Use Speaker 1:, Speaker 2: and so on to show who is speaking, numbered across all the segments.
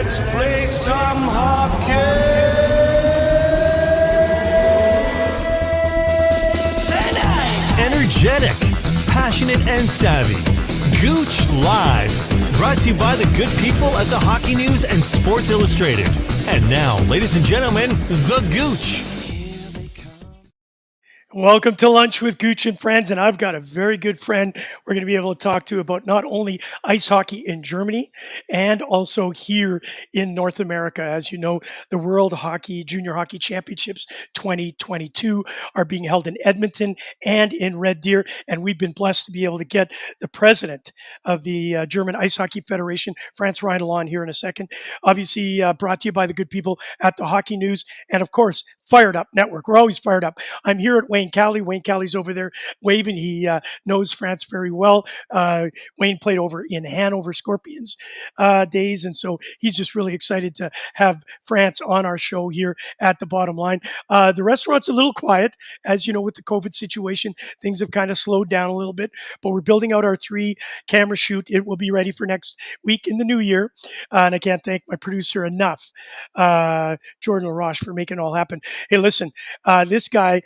Speaker 1: Let's play some hockey tonight.
Speaker 2: Energetic, passionate, and savvy. Gouche Live. Brought to you by the good people at the Hockey News and Sports Illustrated. And now, ladies and gentlemen, the Gouche.
Speaker 3: Welcome to Lunch with Gouche and Friends, and I've got a very good friend we're going to be able to talk to about not only ice hockey in Germany and also here in North America. As you know, the World Hockey Junior Hockey Championships 2022 are being held in Edmonton and in Red Deer, and we've been blessed to be able to get the president of the German Ice Hockey Federation, Franz Reindl, on here in a second. Obviously, brought to you by the good people at the Hockey News and, of course, Fired Up Network. We're always fired up. I'm here at Wayne Cali. Wayne Cali's over there waving. He knows France very well. Wayne played over in Hanover Scorpions days, and so he's just really excited to have France on our show here at the Bottom Line. The restaurant's a little quiet. As you know, with the COVID situation, things have kind of slowed down a little bit, but we're building out our 3-camera shoot. It will be ready for next week in the new year, and I can't thank my producer enough, Jordan LaRoche, for making it all happen. Hey, listen, this guy,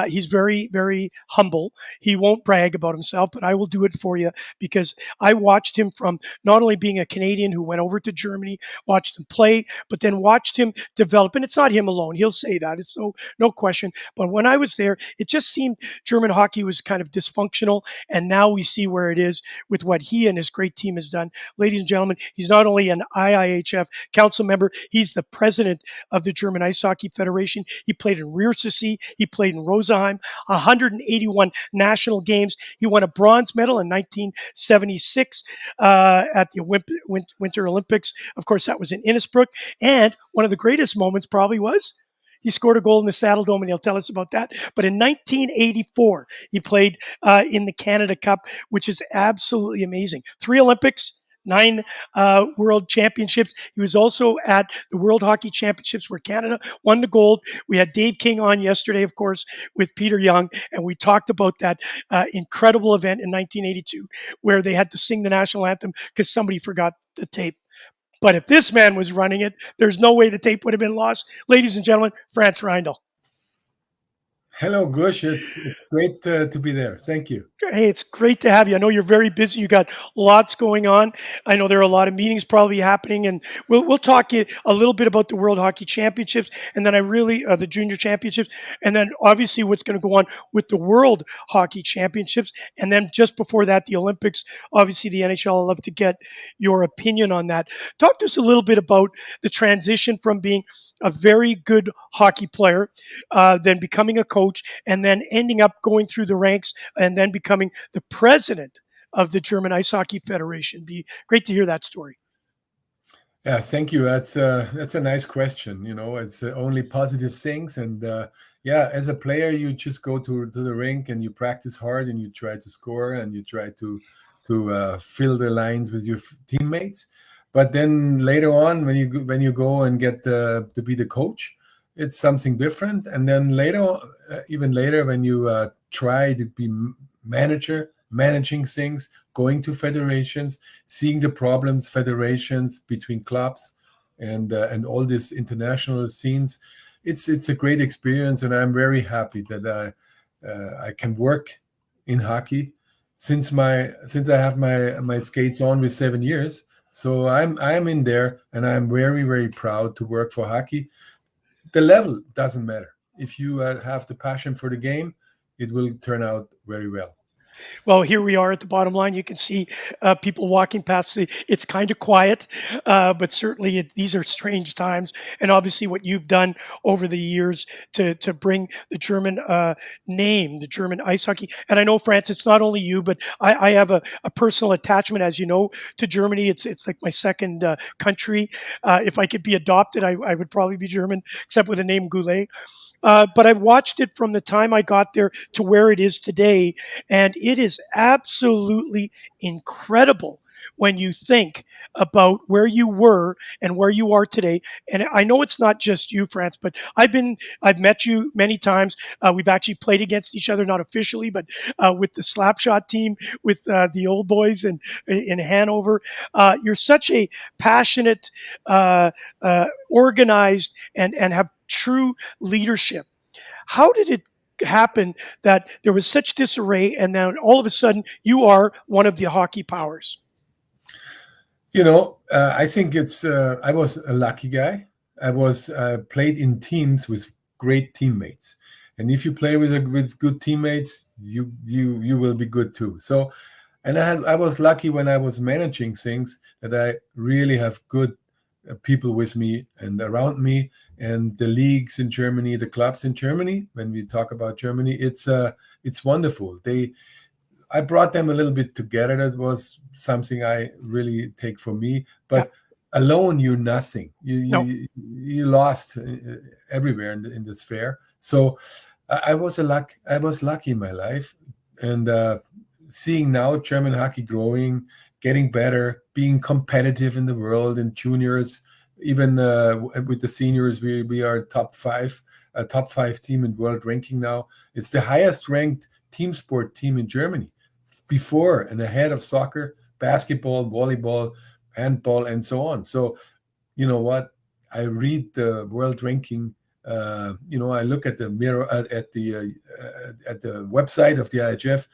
Speaker 3: he's very, very humble. He won't brag about himself, but I will do it for you because I watched him from not only being a Canadian who went over to Germany, watched him play, but then watched him develop. And it's not him alone. He'll say that. It's no question. But when I was there, it just seemed German hockey was kind of dysfunctional. And now we see where it is with what he and his great team has done. Ladies and gentlemen, he's not only an IIHF council member, he's the president of the German Ice Hockey Federation. He played in Reersee. He played in Rosenheim, 181 national games. He won a bronze medal in 1976 at the Winter Olympics. Of course, that was in Innsbruck. And one of the greatest moments probably was he scored a goal in the Saddle Dome, and he'll tell us about that. But in 1984, he played in the Canada Cup, which is absolutely amazing. 3 Olympics, 9 World Championships. He was also at the World Hockey Championships where Canada won the gold. We had Dave King on yesterday, of course, with Peter Young, and we talked about that incredible event in 1982 where they had to sing the national anthem because somebody forgot the tape. But if this man was running it, there's no way the tape would have been lost. Ladies and gentlemen, Franz Reindl.
Speaker 4: Hello, Gouche. It's great to be there. Thank you.
Speaker 3: Hey, it's great to have you. I know you're very busy. You got lots going on. I know there are a lot of meetings probably happening, and we'll talk a little bit about the World Hockey Championships, and then the Junior Championships, and then obviously what's going to go on with the World Hockey Championships, and then just before that, the Olympics. Obviously, the NHL. I'd love to get your opinion on that. Talk to us a little bit about the transition from being a very good hockey player, then becoming a coach, and then ending up going through the ranks and then becoming the president of the German Ice Hockey Federation. Be great to hear that story.
Speaker 4: Yeah, thank you. That's a nice question. You know, it's only positive things. And yeah, as a player, you just go to the rink and you practice hard and you try to score and you try to fill the lines with your teammates. But then later on, when you go and get to be the coach, it's something different. And then later, even later, when you try to be managing things, going to federations, seeing the problems, federations between clubs, and all these international scenes, it's a great experience. And I'm very happy that I can work in hockey since I have my skates on with 7 years. So I'm in there, and I'm very, very proud to work for hockey. The level doesn't matter. If you have the passion for the game, it will turn out very well.
Speaker 3: Well, here we are at the Bottom Line. You can see people walking past. It's kind of quiet, but certainly these are strange times. And obviously what you've done over the years to bring the German name, the German ice hockey. And I know, France, it's not only you, but I have a personal attachment, as you know, to Germany. It's like my second country. If I could be adopted, I would probably be German, except with the name Goulet. But I watched it from the time I got there to where it is today, and it is absolutely incredible when you think about where you were and where you are today? And I know it's not just you, France, but I've met you many times. We've actually played against each other, not officially, but with the Slapshot team, with the old boys in Hanover. You're such a passionate, organized, and have true leadership. How did it happen that there was such disarray, and then all of a sudden you are one of the hockey powers?
Speaker 4: I think I was a lucky guy. I was played in teams with great teammates, and if you play with good teammates, you will be good too. So, and I was lucky when I was managing things that I really have good people with me and around me, and the leagues in Germany, the clubs in Germany. When we talk about Germany, it's wonderful. I brought them a little bit together. That was something I really take for me.
Speaker 3: Yeah.
Speaker 4: But alone, you're nothing.
Speaker 3: No.
Speaker 4: You lost everywhere in this fair. So I was lucky in my life, and seeing now German hockey growing, getting better, being competitive in the world in juniors, even with the seniors, we are a top five team in world ranking now. It's the highest ranked team sport team in Germany, before and ahead of soccer, basketball, volleyball, handball, and so on. So, you know what? I read the world ranking. I look at the mirror at the website of the IHF,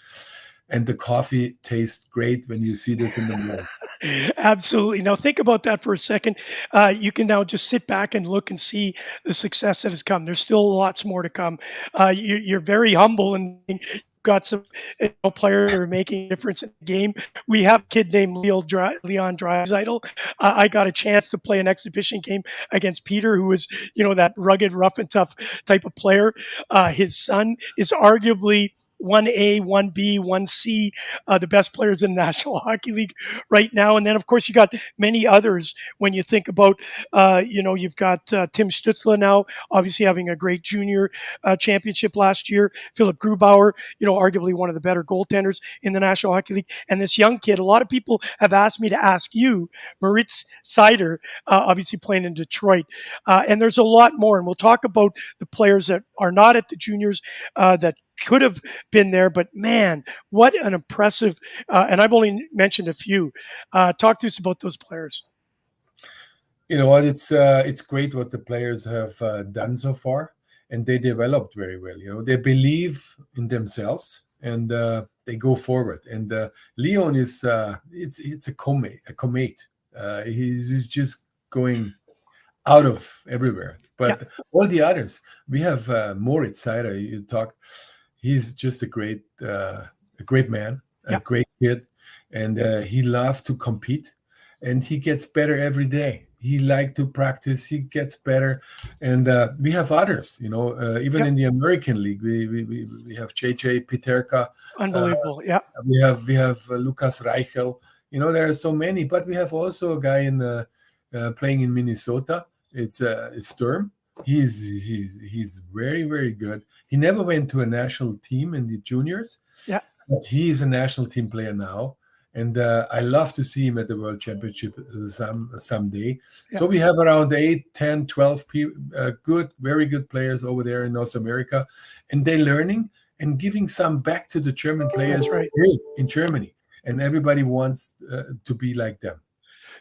Speaker 4: and the coffee tastes great when you see this in the morning.
Speaker 3: Absolutely. Now think about that for a second. You can now just sit back and look and see the success that has come. There's still lots more to come. You're very humble, and you've got some players that are making a difference in the game. We have a kid named Leon Draisaitl. I got a chance to play an exhibition game against Peter, who was, that rugged, rough and tough type of player. His son is arguably 1A, 1B, 1C, the best players in the National Hockey League right now. And then, of course, you got many others when you think about, you've got Tim Stutzle now, obviously having a great junior championship last year. Philipp Grubauer, arguably one of the better goaltenders in the National Hockey League. And this young kid, a lot of people have asked me to ask you, Moritz Seider, obviously playing in Detroit. And there's a lot more. And we'll talk about the players that are not at the juniors that could have been there, but man, what an impressive, and I've only mentioned a few. Talk to us about those players.
Speaker 4: You know what? It's great what the players have done so far, and they developed very well. They believe in themselves, and they go forward. And Leon is it's a comet. He's just going out of everywhere. But all the others, we have Moritz Seider. You talk. He's just a great man, a great kid, and he loves to compete, and he gets better every day. He likes to practice. He gets better, and we have others. Even in the American League, we have JJ Peterka.
Speaker 3: Unbelievable.
Speaker 4: We have Lucas Reichel. There are so many, but we have also a guy playing in Minnesota. It's Sturm. He's very, very good. He never went to a national team in the juniors.
Speaker 3: Yeah.
Speaker 4: But he is a national team player now. And I love to see him at the World Championship someday. Yeah. So we have around 8, 10, 12 very good players over there in North America. And they're learning and giving some back to the German players in Germany. And everybody wants to be like them.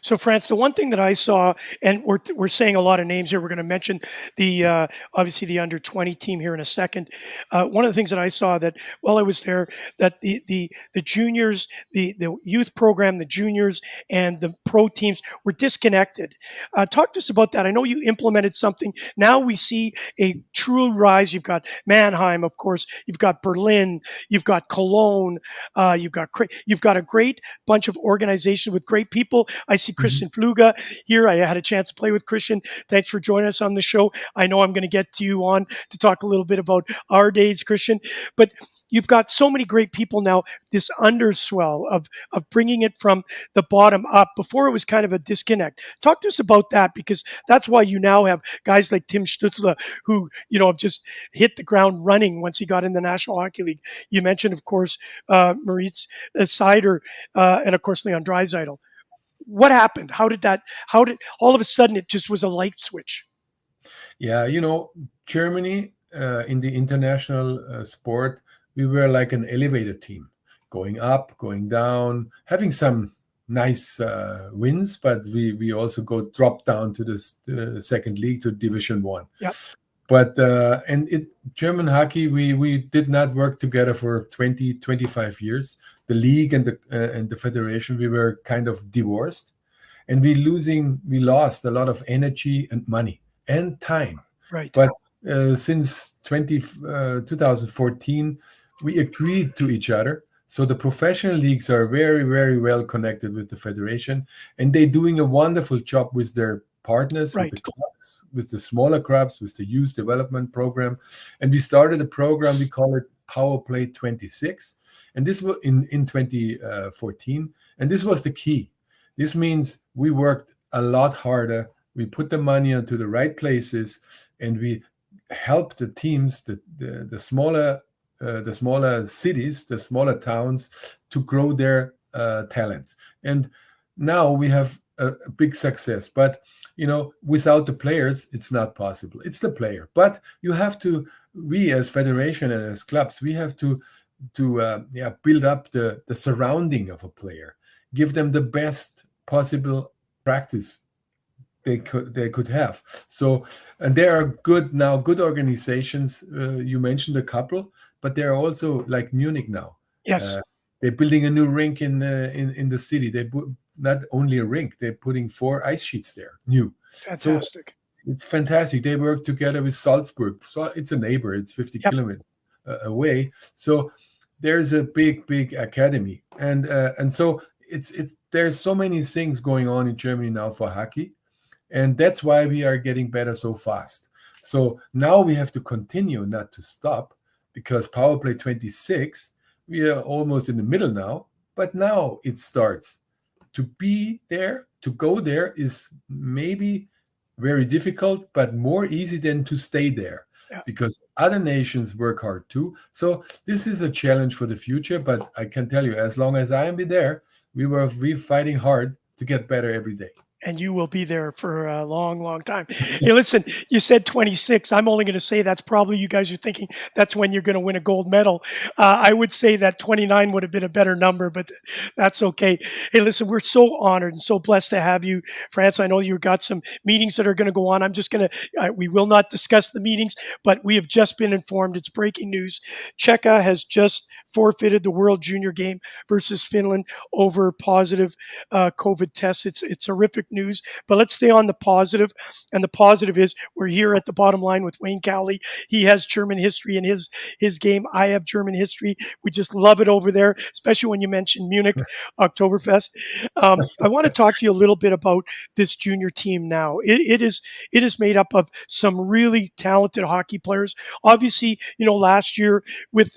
Speaker 3: So, France, the one thing that I saw, and we're saying a lot of names here. We're going to mention the obviously the under 20 team here in a second. One of the things that I saw that while I was there, that the juniors, the youth program, the juniors, and the pro teams were disconnected. Talk to us about that. I know you implemented something. Now we see a true rise. You've got Mannheim, of course. You've got Berlin. You've got Cologne. You've got a great bunch of organizations with great people. I see Christian Fluga here. I had a chance to play with Christian. Thanks for joining us on the show. I know I'm going to get to you on to talk a little bit about our days, Christian, but you've got so many great people now, this underswell of bringing it from the bottom up. Before it was kind of a disconnect. Talk to us about that, because that's why you now have guys like Tim Stutzle who, have just hit the ground running once he got in the National Hockey League. You mentioned, of course, Moritz Seider and, of course, Leon Draisaitl. What happened? How did all of a sudden it just was a light switch?
Speaker 4: Yeah, Germany in the international sport, we were like an elevator team, going up, going down, having some nice wins, but we also go drop down to the second league, to Division One.
Speaker 3: Yep.
Speaker 4: But German hockey, we did not work together for 20, 25 years. The league and the federation, we were kind of divorced, and we lost a lot of energy and money and time.
Speaker 3: Right.
Speaker 4: But since 2014, we agreed to each other. So the professional leagues are very, very well connected with the federation, and they're doing a wonderful job with their partners, with
Speaker 3: Right.
Speaker 4: the clubs, with the smaller clubs, with the youth development program. And we started a program, we call it Power Play 26. And this was in 2014. And this was the key. This means we worked a lot harder. We put the money into the right places, and we helped the teams, the smaller cities, the smaller towns, to grow their talents. And now we have a big success. But without the players, it's not possible. It's the player. But you have to, we as federation and as clubs, we have to build up the surrounding of a player, give them the best possible practice they could have. So, and there are good organizations. You mentioned a couple, but there are also like Munich now.
Speaker 3: Yes.
Speaker 4: They're building a new rink in the city. They put not only a rink, they're putting 4 ice sheets there, new.
Speaker 3: Fantastic.
Speaker 4: So it's fantastic. They work together with Salzburg. So it's a neighbor. It's 50
Speaker 3: Yep.
Speaker 4: kilometers away. So there's a big academy, and so there's so many things going on in Germany now for hockey, and that's why we are getting better so fast. So now we have to continue, not to stop, because Power Play 26, we are almost in the middle now, but now it starts. To be there, to go there is maybe very difficult, but more easy than to stay there.
Speaker 3: Yeah.
Speaker 4: Because other nations work hard too. So this is a challenge for the future, but I can tell you, as long as I am there, we fighting hard to get better every day.
Speaker 3: And you will be there for a long, long time. Hey, listen, you said 26. I'm only going to say that's probably, you guys are thinking that's when you're going to win a gold medal. I would say that 29 would have been a better number, but that's okay. Hey, listen, we're so honored and so blessed to have you, France. I know you've got some meetings that are going to go on. I'm just going to, we will not discuss the meetings, but we have just been informed. It's breaking news. Czechia has just forfeited the World Junior Game versus Finland over positive COVID tests. It's horrific news, but let's stay on the positive. And the positive is we're here at the bottom line with Wayne Cowley. He has German history in his game. I have German history. We just love it over there, especially when you mention Munich Oktoberfest. I want to talk to you a little bit about this junior team now. It is made up of some really talented hockey players. Obviously, last year with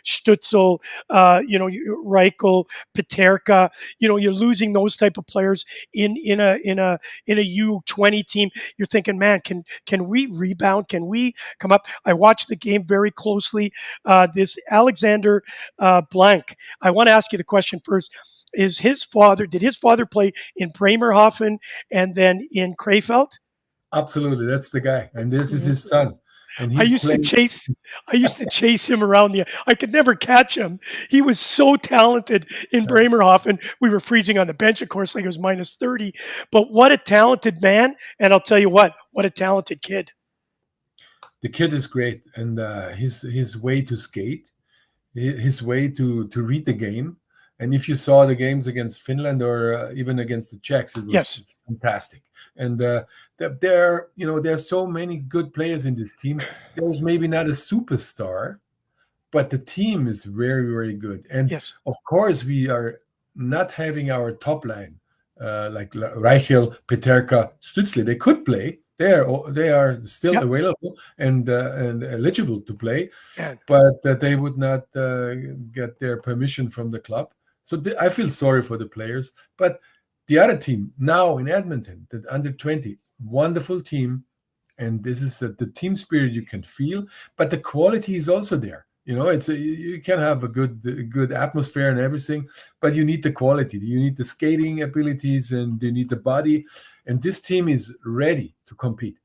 Speaker 3: Stutzle, Reichel, Peterka, you're losing those type of players in a U20 team. You're thinking, man, can we rebound? Can we come up? I watched the game very closely. This Alexander Blank. I want to ask you the question first. Did his father play in Bremerhaven and then in Krefeld?
Speaker 4: Absolutely, that's the guy, and this is his son. And
Speaker 3: I used to chase him around I could never catch him. He was so talented in Bremerhaven. We were freezing on the bench, of course, like it was minus 30. But what a talented man. And I'll tell you what a talented kid.
Speaker 4: The kid is great. And his way to skate, his way to read the game. And if you saw the games against Finland or even against the Czechs, it was fantastic. And there's so many good players in this team. There's maybe not a superstar, but the team is very, very good. And of course, we are not having our top line like Reichel, Peterka, Stutzle. They could play. They are still available and eligible to play, but they would not get their permission from the club. So I feel sorry for the players, but the other team now in Edmonton, the under 20, wonderful team. And this is the team spirit you can feel, but the quality is also there. You can have a good atmosphere and everything, but you need the quality. You need the skating abilities, and you need the body. And this team is ready to compete.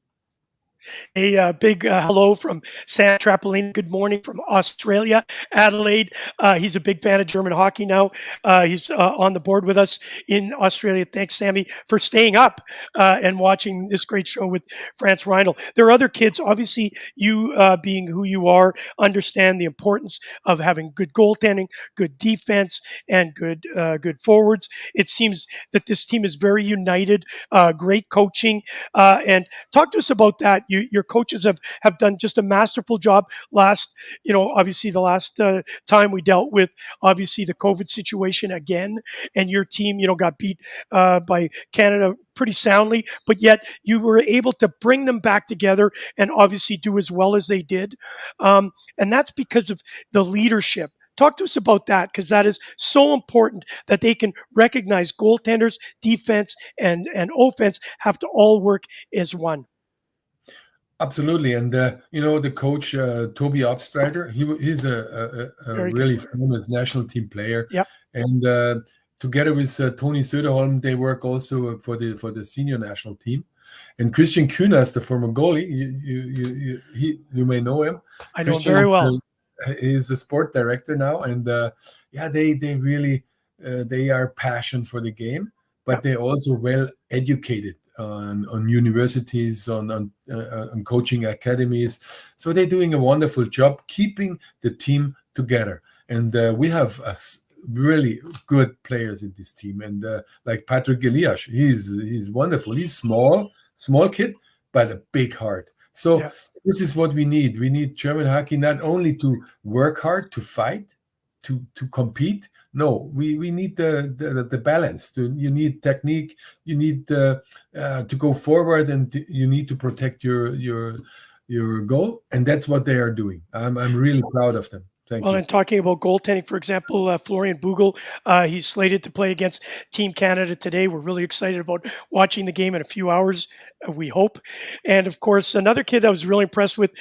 Speaker 3: A big hello from Sam Trapolini. Good morning from Australia, Adelaide. He's a big fan of German hockey now. He's on the board with us in Australia. Thanks, Sammy, for staying up and watching this great show with Franz Reindl. There are other kids. Obviously, you being who you are, understand the importance of having good goaltending, good defense, and good forwards. It seems that this team is very united. Great coaching, and talk to us about that. Your coaches have done just a masterful job. Obviously the last time we dealt with obviously the COVID situation again, and your team, got beat by Canada pretty soundly, but yet you were able to bring them back together and obviously do as well as they did. And that's because of the leadership. Talk to us about that, because that is so important that they can recognize goaltenders, defense, and offense have to all work as one.
Speaker 4: Absolutely, and the coach Toby Obstreiter, he's a
Speaker 3: Very good
Speaker 4: really
Speaker 3: player.
Speaker 4: famous national team player,
Speaker 3: Yep,
Speaker 4: and together with Tony Söderholm, they work also for the senior national team. And Christian Kunas, the former goalie, you may know him.
Speaker 3: I know him
Speaker 4: Christian
Speaker 3: very well.
Speaker 4: is a sport director now, and they really they are passionate for the game, but
Speaker 3: Yep,
Speaker 4: they also well educated on universities, on coaching academies. So they're doing a wonderful job keeping the team together. And we have really good players in this team. And like Patrick Elias, he's wonderful. He's small kid, but a big heart. So
Speaker 3: yeah,
Speaker 4: this is what we need. We need German hockey not only to work hard, to fight, to compete. No, we need the balance. You need technique. You need to go forward, and you need to protect your goal. And that's what they are doing. I'm really proud of them. Thank
Speaker 3: Well,
Speaker 4: you.
Speaker 3: and talking about goaltending, for example, Florian Bugel, he's slated to play against Team Canada today. We're really excited about watching the game in a few hours, we hope. And of course, another kid that I was really impressed with,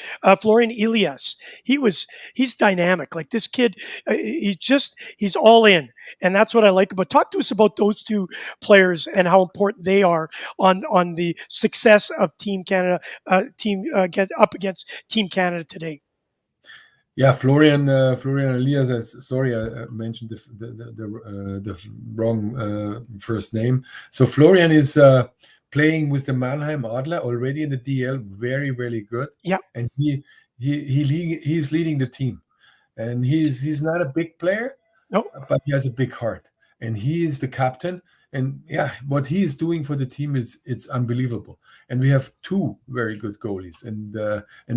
Speaker 3: Florian Elias. He's dynamic. Like this kid, he's all in, and that's what I like. But talk to us about those two players and how important they are on the success of Team Canada, get up against Team Canada today.
Speaker 4: Yeah, Florian Elias. Sorry, I mentioned the wrong first name. So Florian is playing with the Mannheim Adler already in the DL, very very good,
Speaker 3: Yeah,
Speaker 4: and he's leading the team, and he's not a big player,
Speaker 3: no,
Speaker 4: but he has a big heart, and he is the captain. And yeah, what he is doing for the team it's unbelievable. And we have two very good goalies, and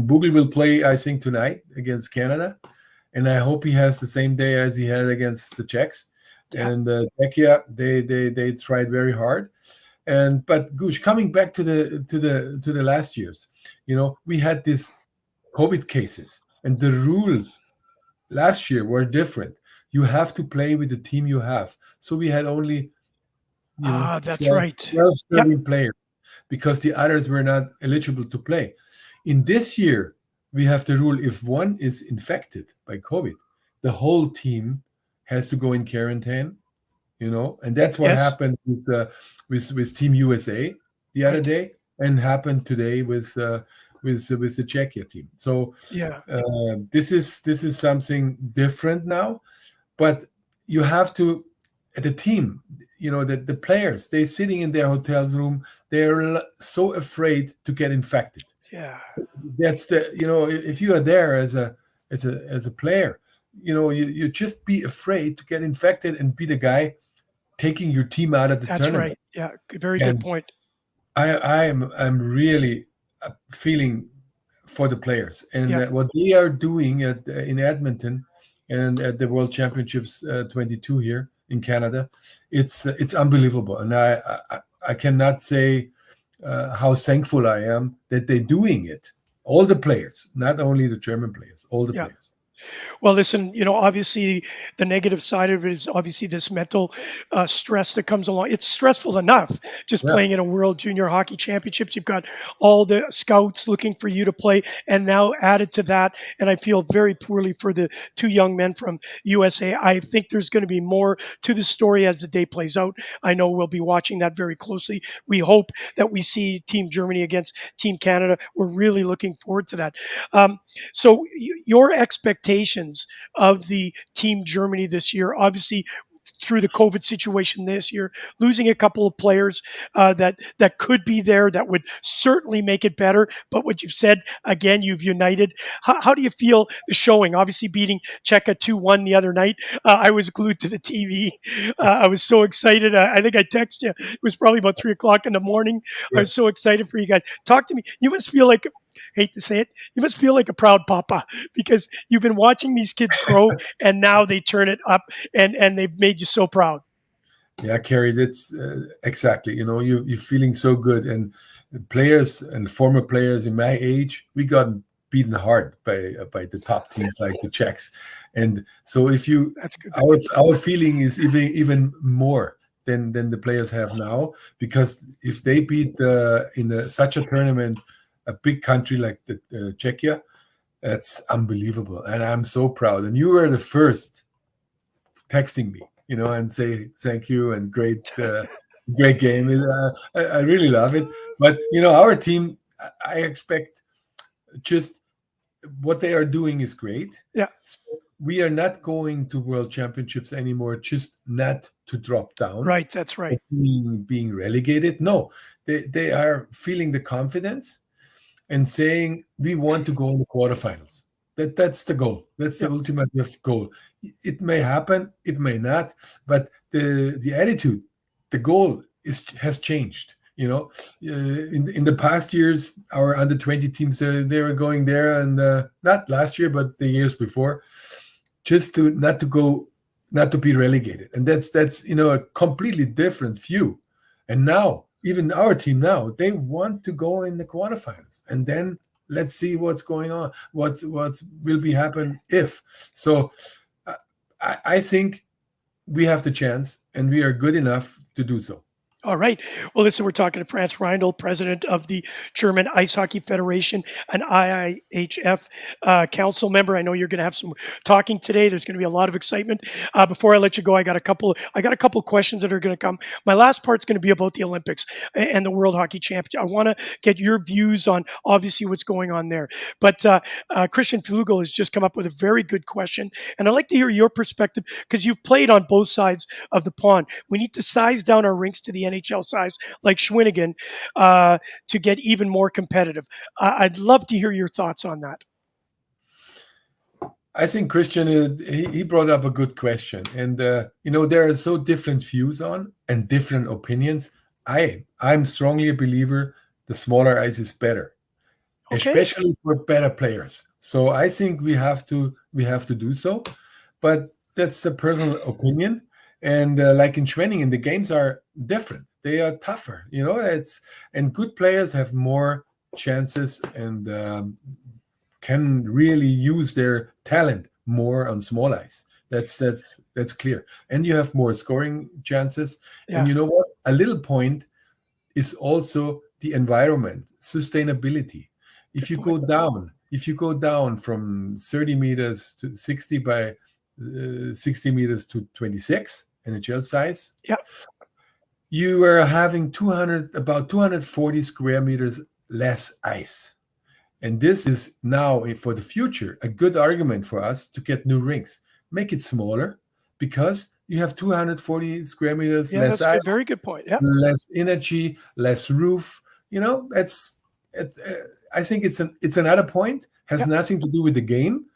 Speaker 4: Bugel will play, I think, tonight against Canada, and I hope he has the same day as he had against the Czechs.
Speaker 3: yeah.
Speaker 4: And Czechia, they tried very hard. And but Gush, coming back to the last years, we had these COVID cases, and the rules last year were different. You have to play with the team you have. So we had only,
Speaker 3: That's
Speaker 4: 12,
Speaker 3: right.
Speaker 4: 12
Speaker 3: Yep.
Speaker 4: 13 players because the others were not eligible to play. In this year, we have the rule if one is infected by COVID, the whole team has to go in quarantine, and that's what
Speaker 3: Yes.
Speaker 4: happened with Team USA the other
Speaker 3: Right.
Speaker 4: day, and happened today with the Czechia team. So
Speaker 3: Yeah.
Speaker 4: this is something different now, but you have to the team, the players, they're sitting in their hotel's room, they're so afraid to get infected.
Speaker 3: Yeah.
Speaker 4: That's if you are there as a player, you just be afraid to get infected and be the guy taking your team out of the
Speaker 3: That's
Speaker 4: tournament.
Speaker 3: right. Yeah. Very good
Speaker 4: And
Speaker 3: point.
Speaker 4: I'm really feeling for the players, and
Speaker 3: Yeah.
Speaker 4: what they are doing in Edmonton and at the World Championships 22 here in Canada. It's unbelievable, and I cannot say how thankful I am that they're doing it. All the players, not only the German players, all the
Speaker 3: Yeah.
Speaker 4: players.
Speaker 3: Well, listen, obviously the negative side of it is obviously this mental stress that comes along. It's stressful enough just
Speaker 4: Yeah.
Speaker 3: playing in a World Junior Hockey Championships. You've got all the scouts looking for you to play, and now added to that, and I feel very poorly for the two young men from USA. I think there's going to be more to the story as the day plays out. I know we'll be watching that very closely. We hope that we see Team Germany against Team Canada. We're really looking forward to that. So, your expectations of the Team Germany this year, obviously through the COVID situation this year, losing a couple of players that could be there, that would certainly make it better. But what you've said again, you've united. How do you feel the showing? Obviously, beating Czechia 2-1 the other night. I was glued to the TV. I was so excited. I think I texted you. It was probably about 3 o'clock in the morning. I was
Speaker 4: Yes.
Speaker 3: so excited for you guys. Talk to me. You must feel like, hate to say it, you must feel like a proud papa because you've been watching these kids grow and now they turn it up and they've made you so proud.
Speaker 4: Yeah, Kerry, that's exactly. You're feeling so good, and players and former players in my age, we got beaten hard by the top teams like the Czechs, and so if you,
Speaker 3: That's good.
Speaker 4: our feeling is even more than the players have now, because if they beat such a tournament a big country like the Czechia, that's unbelievable, and I'm so proud. And you were the first texting me, and say thank you and great game. I really love it. But our team, I expect just what they are doing is great.
Speaker 3: Yeah.
Speaker 4: So we are not going to World Championships anymore, just not to drop down,
Speaker 3: Right. That's right.
Speaker 4: being relegated. No, they are feeling the confidence and saying we want to go in the quarterfinals. That's the goal. That's the
Speaker 3: Yeah.
Speaker 4: ultimate goal. It may happen, it may not, but the attitude, the goal has changed. In the past years, our under 20 teams, they were going there, and not last year, but the years before, just to not to be relegated, and that's a completely different view. And now, even our team now, they want to go in the quarterfinals, and then let's see what's going on, what's will be happen if. So I think we have the chance, and we are good enough to do so.
Speaker 3: All right. Well, listen, we're talking to Franz Reindl, president of the German Ice Hockey Federation, an IIHF council member. I know you're going to have some talking today. There's going to be a lot of excitement. Before I let you go, I got a couple of questions that are going to come. My last part's going to be about the Olympics and the World Hockey Championship. I want to get your views on obviously what's going on there. But Christian Flugel has just come up with a very good question, and I'd like to hear your perspective because you've played on both sides of the pond. We need to size down our rinks to the NHL size, like Schwinnigan, to get even more competitive. I'd love to hear your thoughts on that.
Speaker 4: I think Christian, he brought up a good question, and there are so different views on and different opinions. I'm strongly a believer the smaller ice is better,
Speaker 3: Okay.
Speaker 4: especially for better players. So I think we have to do so, but that's a personal opinion. And like in Schwenningen, the games are different. They are tougher. And good players have more chances and can really use their talent more on small ice. That's clear. And you have more scoring chances.
Speaker 3: Yeah.
Speaker 4: And you know what? A little point is also the environment, sustainability. If you go down from 30 meters to 60 by 60 meters to 26 NHL size,
Speaker 3: Yeah.
Speaker 4: you are having about 240 square meters less ice. And this is now, for the future, a good argument for us to get new rinks. Make it smaller because you have 240 square meters
Speaker 3: Yeah,
Speaker 4: less
Speaker 3: that's
Speaker 4: ice,
Speaker 3: a very good point. Yeah.
Speaker 4: less energy, less roof. It's I think it's another point, has
Speaker 3: Yeah.
Speaker 4: nothing to do with the game,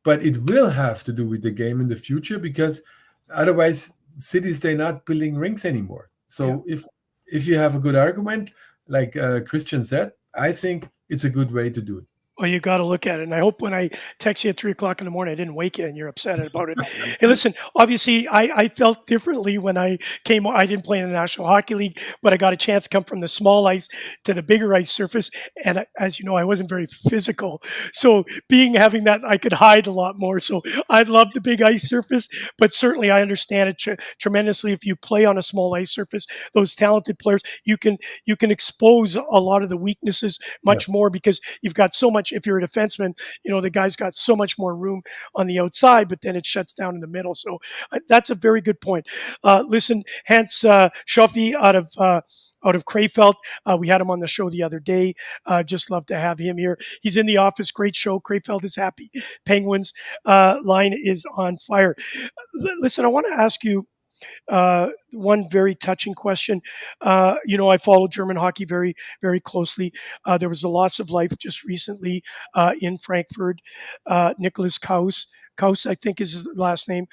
Speaker 4: but it will have to do with the game in the future because otherwise cities, they're not building rinks anymore. So if you have a good argument, like Christian said, I think it's a good way to do it.
Speaker 3: Well, you got to look at it. And I hope when I text you at 3 o'clock in the morning, I didn't wake you and you're upset about it. Hey, listen, obviously, I felt differently when I came. I didn't play in the National Hockey League, but I got a chance to come from the small ice to the bigger ice surface. And as you know, I wasn't very physical. So having that, I could hide a lot more. So I love the big ice surface, but certainly I understand it tremendously. If you play on a small ice surface, those talented players, you can expose a lot of the weaknesses much
Speaker 4: Yes.
Speaker 3: more because you've got so much. If you're a defenseman, the guy's got so much more room on the outside, but then it shuts down in the middle. So that's a very good point. Listen, Hans Schoffe out of Krefeld. We had him on the show the other day. Just love to have him here. He's in the office. Great show. Krefeld is happy. Penguins line is on fire. Listen, I want to ask you one very touching question. I follow German hockey very, very closely. There was a loss of life just recently in Frankfurt. Nicholas Kaus. Kaus, I think is his last name.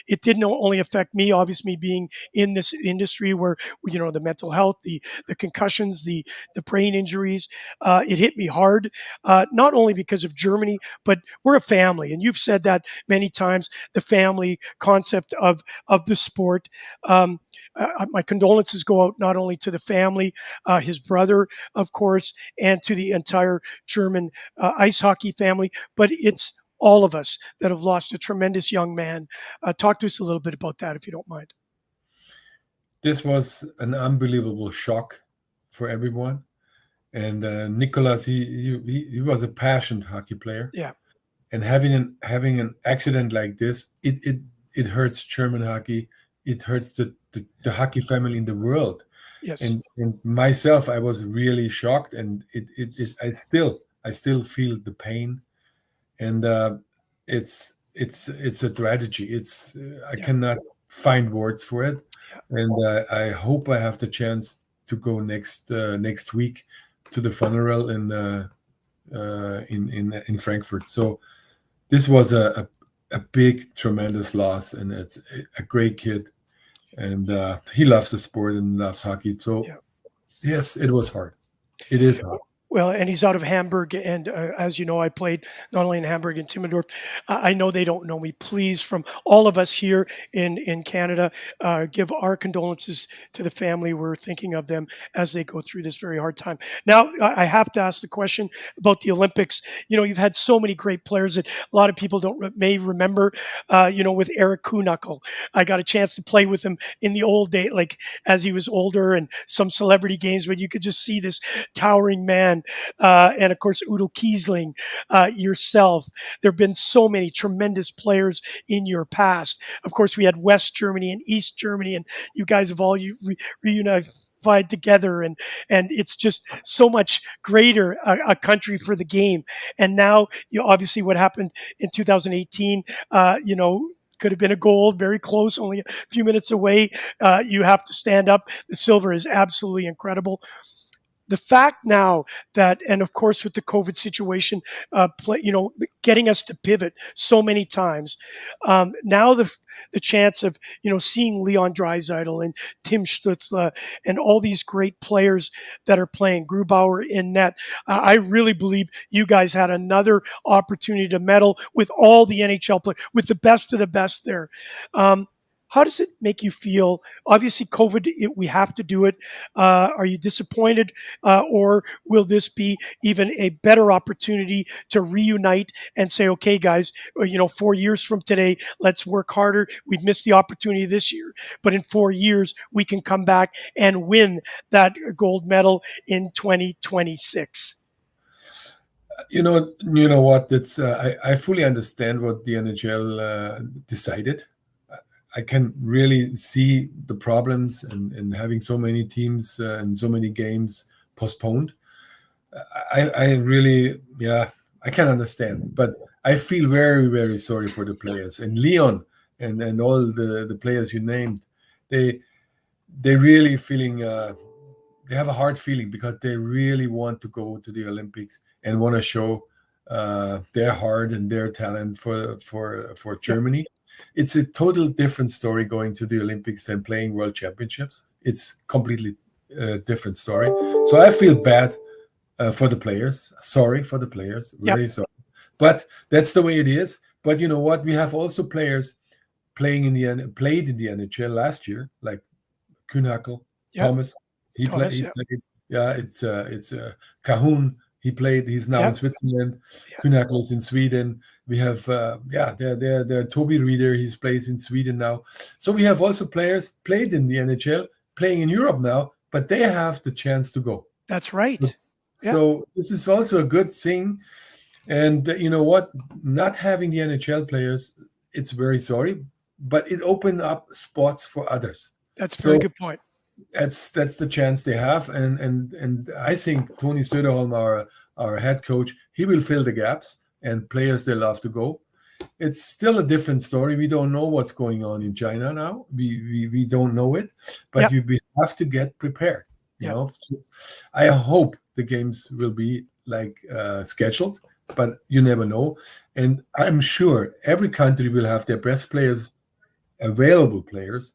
Speaker 3: It didn't only affect me, obviously, being in this industry where, the mental health, the concussions, the brain injuries. It hit me hard, not only because of Germany, but we're a family. And you've said that many times, the family concept of the sport. My condolences go out not only to the family, his brother, of course, and to the entire German ice hockey family, but it's all of us that have lost a tremendous young man. Talk to us a little bit about that, if you don't mind.
Speaker 4: This was an unbelievable shock for everyone. And Nicolas, he was a passionate hockey player.
Speaker 3: Yeah.
Speaker 4: And having an accident like this, it hurts German hockey. It hurts the hockey family in the world.
Speaker 3: Yes.
Speaker 4: And myself, I was really shocked, and I still feel the pain, and it's a tragedy. I cannot find words for it, and I hope I have the chance to go next week to the funeral in Frankfurt. So this was a big, tremendous loss, and it's a great kid, and he loves the sport and loves hockey. So yes, it was hard. It is hard.
Speaker 3: Well, and he's out of Hamburg, and as you know, I played not only in Hamburg and Timmendorf. I know they don't know me. Please, from all of us here in Canada, give our condolences to the family. We're thinking of them as they go through this very hard time. Now, I have to ask the question about the Olympics. You've had so many great players that a lot of people may remember. With Eric Kuhnackel, I got a chance to play with him in the old day, like as he was older, and some celebrity games, but you could just see this towering man. And of course, Udo Kiesling, yourself. There have been so many tremendous players in your past. Of course, we had West Germany and East Germany, and you guys have all reunified together, and it's just so much greater a country for the game. And now, obviously, what happened in 2018, could have been a gold, very close, only a few minutes away. You have to stand up. The silver is absolutely incredible. The fact now that, and of course with the COVID situation, getting us to pivot so many times, now the chance of seeing Leon Draisaitl and Tim Stutzle and all these great players that are playing, Grubauer in net, I really believe you guys had another opportunity to medal with all the NHL players, with the best of the best there. How does it make you feel? Obviously, COVID, we have to do it. Are you disappointed, or will this be even a better opportunity to reunite and say, okay, guys, 4 years from today, let's work harder. We've missed the opportunity this year, but in 4 years, we can come back and win that gold medal in 2026.
Speaker 4: You know what? It's I fully understand what the NHL decided. I can really see the problems and having so many teams and so many games postponed. I really, I can understand, but I feel very, very sorry for the players, and Leon and all the players you named. They really feeling they have a hard feeling because they really want to go to the Olympics and want to show their heart and their talent for Germany. It's a total different story going to the Olympics than playing World Championships. It's completely different story. So I feel bad for the players. Sorry for the players.
Speaker 3: Yep.
Speaker 4: Very sorry. But that's the way it is. But you know what? We have also players played in the NHL last year, like Kühnhackl,
Speaker 3: Yep.
Speaker 4: Thomas. He
Speaker 3: Thomas,
Speaker 4: played.
Speaker 3: yep.
Speaker 4: Yeah, it's Cahoon. He played. He's now in
Speaker 3: Yep.
Speaker 4: Switzerland.
Speaker 3: Yep.
Speaker 4: Kühnhackl is in Sweden. We have there Toby Reeder. He's plays in Sweden now. So we have also players played in the NHL, playing in Europe now, but they have the chance to go.
Speaker 3: That's right.
Speaker 4: So this is also a good thing. And you know what? Not having the NHL players, it's very sorry, but it opened up spots for others.
Speaker 3: That's a very good point.
Speaker 4: That's the chance they have, and I think Tony Söderholm, our head coach, he will fill the gaps, and players they love to go. It's still a different story. We don't know what's going on in China now. We don't know it, but we have to get prepared. You know, I hope the games will be like scheduled, but you never know. And I'm sure every country will have their best players, available players,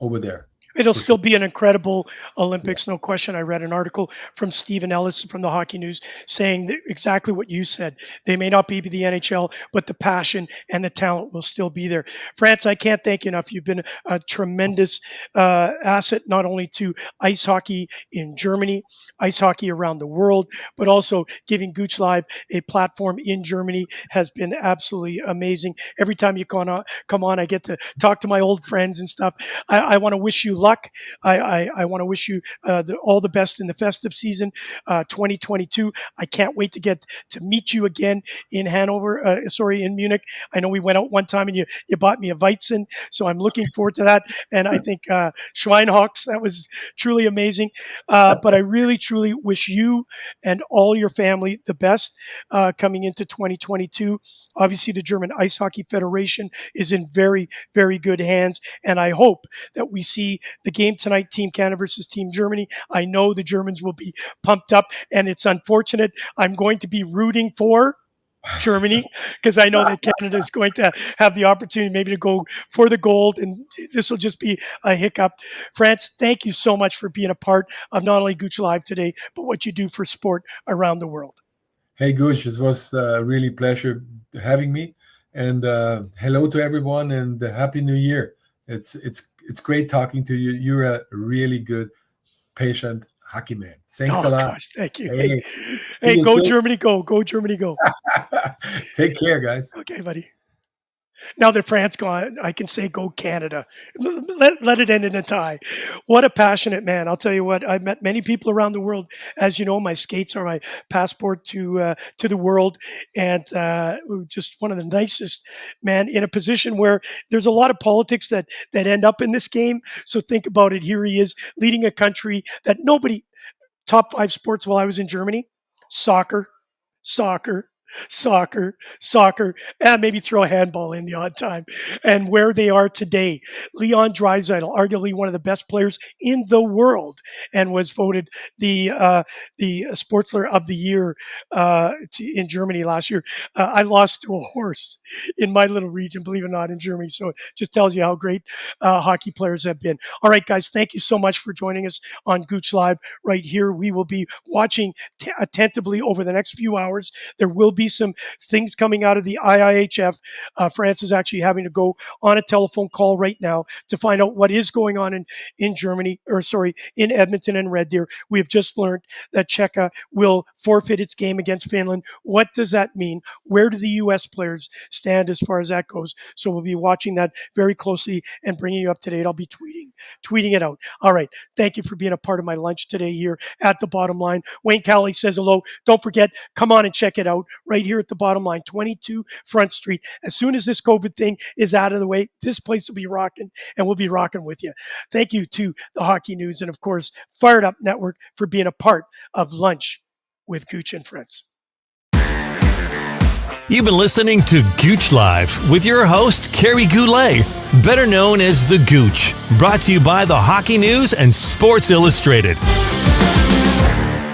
Speaker 4: over there.
Speaker 3: It'll still be an incredible Olympics, no question. I read an article from Stephen Ellis from the Hockey News saying that exactly what you said. They may not be the NHL, but the passion and the talent will still be there. France, I can't thank you enough. You've been a tremendous asset, not only to ice hockey in Germany, ice hockey around the world, but also giving Gouche Live a platform in Germany has been absolutely amazing. Every time you come on, I get to talk to my old friends and stuff. I want to wish you luck. I want to wish you all the best in the festive season, 2022. I can't wait to get to meet you again in in Munich. I know we went out one time and you bought me a Weizen, so I'm looking forward to that. And I think Schweinhawks, that was truly amazing. But I really, truly wish you and all your family the best coming into 2022. Obviously, the German Ice Hockey Federation is in very, very good hands, and I hope that we see the game tonight, Team Canada versus Team Germany. I know the Germans will be pumped up, and it's unfortunate. I'm going to be rooting for Germany because I know that Canada is going to have the opportunity maybe to go for the gold, and this will just be a hiccup. France, thank you so much for being a part of not only Gouche Live today, but what you do for sport around the world.
Speaker 4: Hey, Gouche, it was really a pleasure having me, and hello to everyone, and Happy New Year. It's great talking to you. You're a really good, patient hockey man. Thanks a lot.
Speaker 3: Gosh, thank you.
Speaker 4: Hey,
Speaker 3: go Germany, go. Go Germany, go.
Speaker 4: Take care, guys.
Speaker 3: Okay, buddy. Now that France gone, I can say go Canada. Let it end in a tie. What a passionate man. I'll tell you what, I've met many people around the world. As you know, my skates are my passport to the world. And just one of the nicest, man, in a position where there's a lot of politics that end up in this game. So think about it. Here he is leading a country that nobody, top 5 sports while I was in Germany, soccer, and maybe throw a handball in the odd time. And where they are today, Leon Draisaitl, arguably one of the best players in the world, and was voted the Sportsler of the Year in Germany last year. I lost to a horse in my little region, believe it or not, in Germany. So it just tells you how great hockey players have been. All right, guys, thank you so much for joining us on Gouche Live right here. We will be watching attentively over the next few hours. There will be some things coming out of the IIHF. France is actually having to go on a telephone call right now to find out what is going on in Germany, in Edmonton and Red Deer. We have just learned that Czechia will forfeit its game against Finland. What does that mean? Where do the U.S. players stand as far as that goes? So we'll be watching that very closely and bringing you up to date. I'll be tweeting it out. All right. Thank you for being a part of my lunch today here at The Bottom Line. Wayne Cowley says hello. Don't forget, come on and check it out right here at The Bottom Line, 22 Front Street. As soon as this COVID thing is out of the way, this place will be rocking, and we'll be rocking with you. Thank you to the Hockey News and, of course, Fired Up Network for being a part of Lunch with Gouche and Friends.
Speaker 2: You've been listening to Gouche Live with your host, Kerry Goulet, better known as The Gooch, brought to you by the Hockey News and Sports Illustrated.